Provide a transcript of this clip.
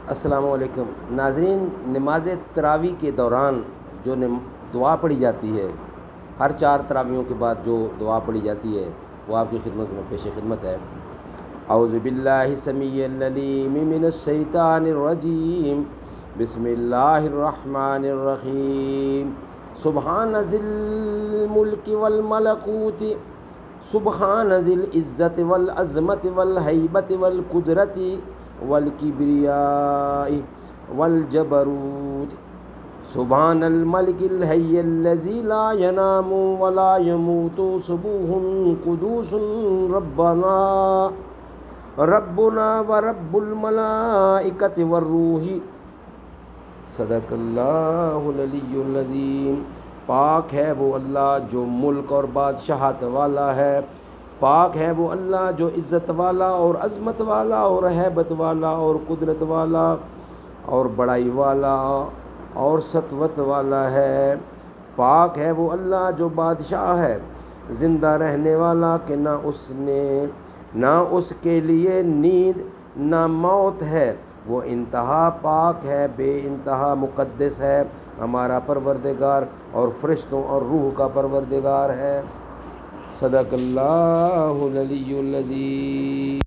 السلام علیکم ناظرین، نماز تراویح کے دوران جو دعا پڑھی جاتی ہے، ہر 4 تراویحوں کے بعد جو دعا پڑھی جاتی ہے وہ آپ کی خدمت میں پیش خدمت ہے۔ اعوذ باللہ السمیع العلیم من الشیطان الرجیم، بسم اللہ الرحمن الرحیم۔ سبحان ذی الملک والملکوت، سبحان ذی العزت والعظمت والہیبت والقدرت والکبریاء والجبروت، سبحان الملک الحی الذی لا ینام ولا یموت، سبوح قدوس ربنا ورب الملائکۃ والروح، صدق اللہ العلی العظیم۔ پاک ہے وہ اللہ جو ملک اور بادشاہت والا ہے، پاک ہے وہ اللہ جو عزت والا اور عظمت والا اور ہیبت والا اور قدرت والا اور بڑائی والا اور سطوت والا ہے۔ پاک ہے وہ اللہ جو بادشاہ ہے، زندہ رہنے والا کہ نہ اس کے لیے نیند نہ موت ہے، وہ انتہا پاک ہے، بے انتہا مقدس ہے، ہمارا پروردگار اور فرشتوں اور روح کا پروردگار ہے۔ صدق اللہ العلی العظیم۔